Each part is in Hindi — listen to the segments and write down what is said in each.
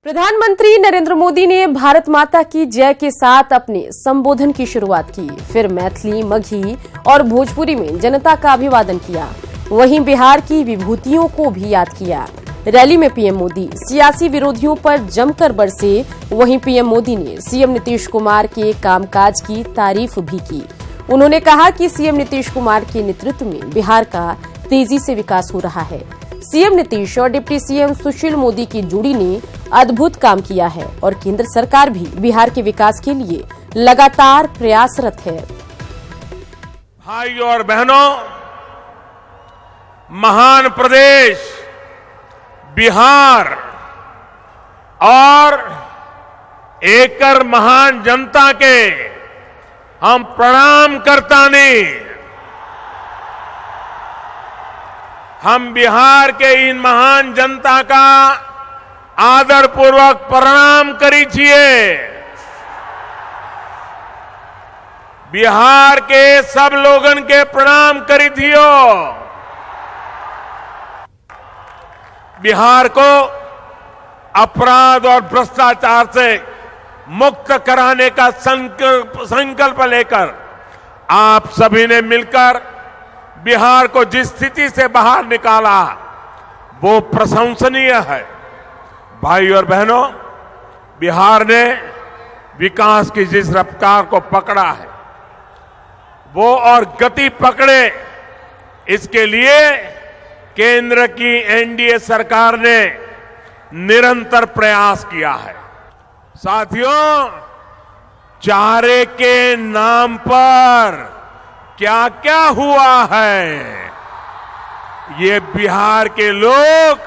प्रधानमंत्री नरेंद्र मोदी ने भारत माता की जय के साथ अपने संबोधन की शुरुआत की। फिर मैथिली, मगही और भोजपुरी में जनता का अभिवादन किया। वहीं बिहार की विभूतियों को भी याद किया। रैली में पीएम मोदी सियासी विरोधियों पर जमकर बरसे। वहीं पीएम मोदी ने सीएम नीतीश कुमार के कामकाज की तारीफ भी की। उन्होंने कहा कि सीएम नीतीश कुमार के नेतृत्व में बिहार का तेजी से विकास हो रहा है। सीएम नीतीश और डिप्टी सीएम सुशील मोदी की जोड़ी ने अद्भुत काम किया है और केंद्र सरकार भी बिहार के विकास के लिए लगातार प्रयासरत है। भाइयों और बहनों, महान प्रदेश बिहार और एकर महान जनता के हम प्रणाम करतानी। हम बिहार के इन महान जनता का आदर पूर्वक प्रणाम करी छिए। बिहार के सब लोगन के प्रणाम करी थियो। बिहार को अपराध और भ्रष्टाचार से मुक्त कराने का संकल्प लेकर आप सभी ने मिलकर बिहार को जिस स्थिति से बाहर निकाला वो प्रशंसनीय है। भाई और बहनों, बिहार ने विकास की जिस रफ्तार को पकड़ा है वो और गति पकड़े, इसके लिए केंद्र की एनडीए सरकार ने निरंतर प्रयास किया है। साथियों, चारे के नाम पर क्या क्या हुआ है ये बिहार के लोग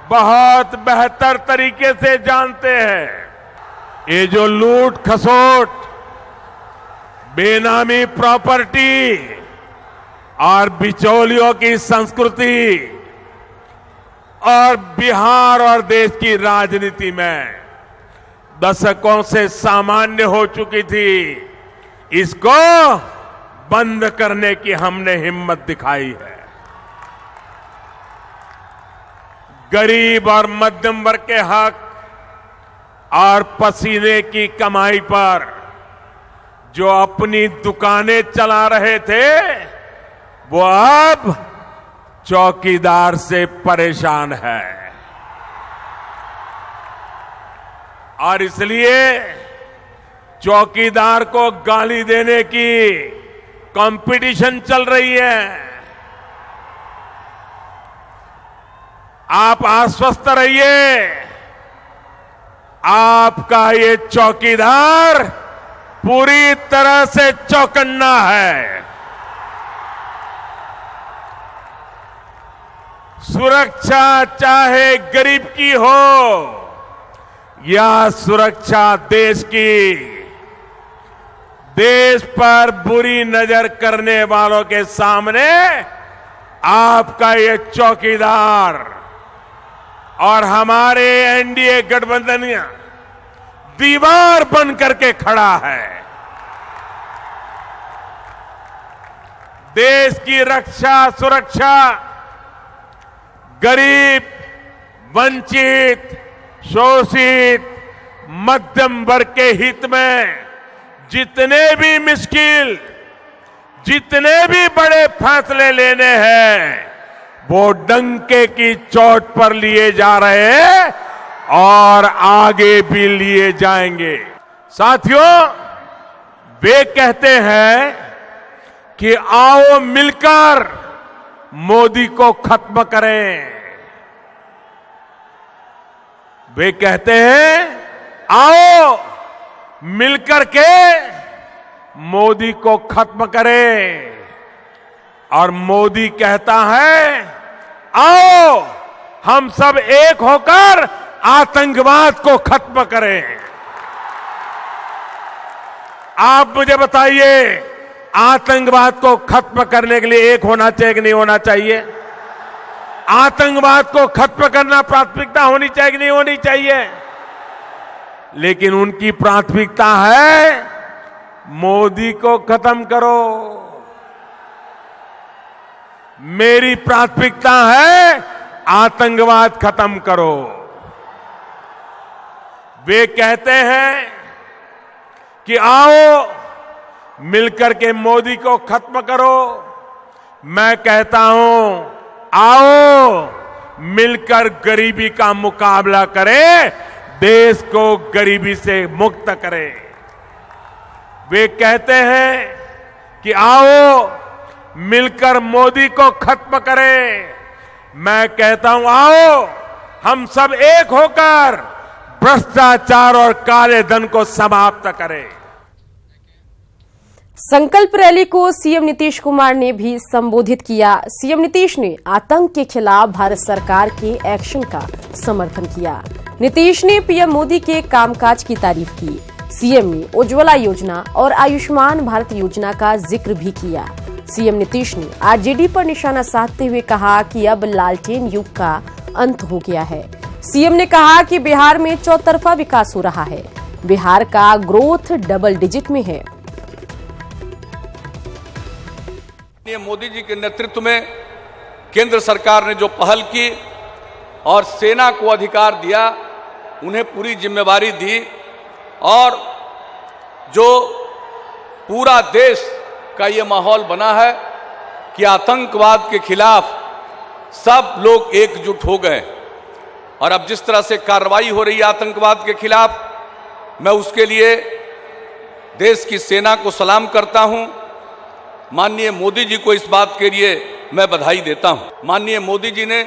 बहुत बेहतर तरीके से जानते हैं। ये जो लूट खसोट, बेनामी प्रॉपर्टी और बिचौलियों की संस्कृति और बिहार और देश की राजनीति में दशकों से सामान्य हो चुकी थी, इसको बंद करने की हमने हिम्मत दिखाई है। गरीब और मध्यम वर्ग के हक और पसीने की कमाई पर जो अपनी दुकानें चला रहे थे वो अब चौकीदार से परेशान है। और इसलिए चौकीदार को गाली देने की कंपटीशन चल रही है। आप आश्वस्त रहिए, आपका ये चौकीदार पूरी तरह से चौकन्ना है। सुरक्षा चाहे गरीब की हो या सुरक्षा देश की, देश पर बुरी नजर करने वालों के सामने आपका ये चौकीदार और हमारे एनडीए गठबंधन दीवार बन करके खड़ा है। देश की रक्षा सुरक्षा गरीब, वंचित, शोषित, मध्यम वर्ग के हित में जितने भी मुश्किल, जितने भी बड़े फैसले लेने हैं वो डंके की चोट पर लिए जा रहे हैं और आगे भी लिए जाएंगे। साथियों, वे कहते हैं कि आओ मिलकर मोदी को खत्म करें। वे कहते हैं आओ मिलकर के मोदी को खत्म करें, और मोदी कहता है आओ हम सब एक होकर आतंकवाद को खत्म करें। आप मुझे बताइए, आतंकवाद को खत्म करने के लिए एक होना चाहिए कि नहीं होना चाहिए? आतंकवाद को खत्म करना प्राथमिकता होनी चाहिए कि नहीं होनी चाहिए? लेकिन उनकी प्राथमिकता है मोदी को खत्म करो। मेरी प्राथमिकता है आतंकवाद खत्म करो। वे कहते हैं कि आओ मिलकर के मोदी को खत्म करो। मैं कहता हूं आओ मिलकर गरीबी का मुकाबला करें, देश को गरीबी से मुक्त करें। वे कहते हैं कि आओ मिलकर मोदी को खत्म करें। मैं कहता हूं आओ हम सब एक होकर भ्रष्टाचार और काले धन को समाप्त करें। संकल्प रैली को सीएम नीतीश कुमार ने भी संबोधित किया। सीएम नीतीश ने आतंक के खिलाफ भारत सरकार के एक्शन का समर्थन किया। नीतीश ने पीएम मोदी के कामकाज की तारीफ की। सीएम ने उज्ज्वला योजना और आयुष्मान भारत योजना का जिक्र भी किया। सीएम नीतीश ने आरजेडी पर निशाना साधते हुए कहा कि अब लालटेन युग का अंत हो गया है। सीएम ने कहा कि बिहार में चौतरफा विकास हो रहा है। बिहार का ग्रोथ डबल डिजिट में है। मोदी जी के नेतृत्व में केंद्र सरकार ने जो पहल की और सेना को अधिकार दिया, उन्हें पूरी जिम्मेवारी दी और जो पूरा देश का ये माहौल बना है कि आतंकवाद के खिलाफ सब लोग एकजुट हो गए और अब जिस तरह से कार्रवाई हो रही है आतंकवाद के खिलाफ, मैं उसके लिए देश की सेना को सलाम करता हूं। माननीय मोदी जी को इस बात के लिए मैं बधाई देता हूं। माननीय मोदी जी ने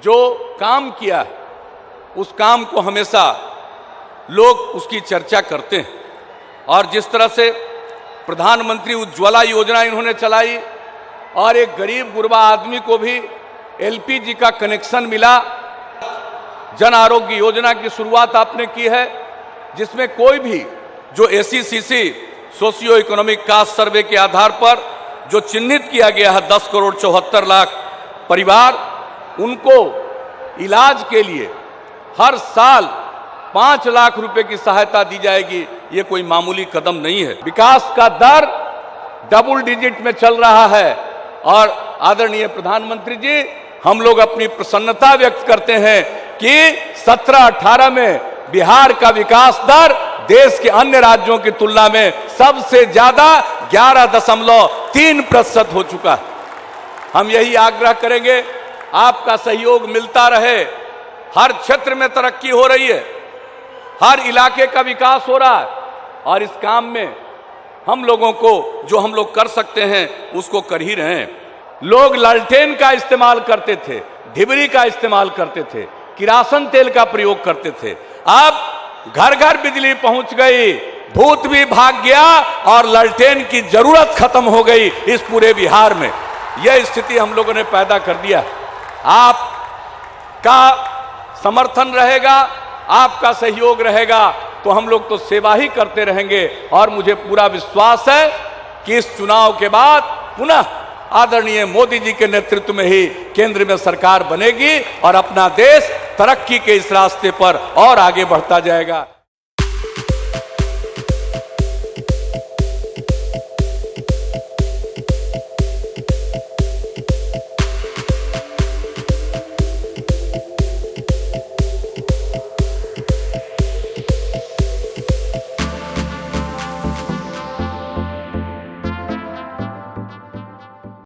जो काम किया उस काम को हमेशा लोग उसकी चर्चा करते हैं और जिस तरह से प्रधानमंत्री उज्ज्वला योजना इन्होंने चलाई और एक गरीब गुरबा आदमी को भी एलपीजी का कनेक्शन मिला। जन आरोग्य योजना की शुरुआत आपने की है, जिसमें कोई भी जो एसईसीसी सोशियो इकोनॉमिक कास्ट सर्वे के आधार पर जो चिन्हित किया गया है 10 करोड़ 74 लाख परिवार, उनको इलाज के लिए हर साल 5 लाख रुपए की सहायता दी जाएगी। ये कोई मामूली कदम नहीं है। विकास का दर डबल डिजिट में चल रहा है और आदरणीय प्रधानमंत्री जी, हम लोग अपनी प्रसन्नता व्यक्त करते हैं कि 17-18 में बिहार का विकास दर देश के अन्य राज्यों की तुलना में सबसे ज्यादा 11.3% हो चुका है। हम यही आग्रह करेंगे, आपका सहयोग मिलता रहे। हर क्षेत्र में तरक्की हो रही है, हर इलाके का विकास हो रहा है और इस काम में हम लोगों को जो हम लोग कर सकते हैं उसको कर ही रहे हैं। लोग लालटेन का इस्तेमाल करते थे, ढिबरी का इस्तेमाल करते थे, किरासन तेल का प्रयोग करते थे। अब घर घर बिजली पहुंच गई, भूत भी भाग गया और लालटेन की जरूरत खत्म हो गई इस पूरे बिहार में। यह स्थिति हम लोगों ने पैदा कर दिया। आपका समर्थन रहेगा, आपका सहयोग रहेगा तो हम लोग तो सेवा ही करते रहेंगे और मुझे पूरा विश्वास है कि इस चुनाव के बाद पुनः आदरणीय मोदी जी के नेतृत्व में ही केंद्र में सरकार बनेगी और अपना देश तरक्की के इस रास्ते पर और आगे बढ़ता जाएगा।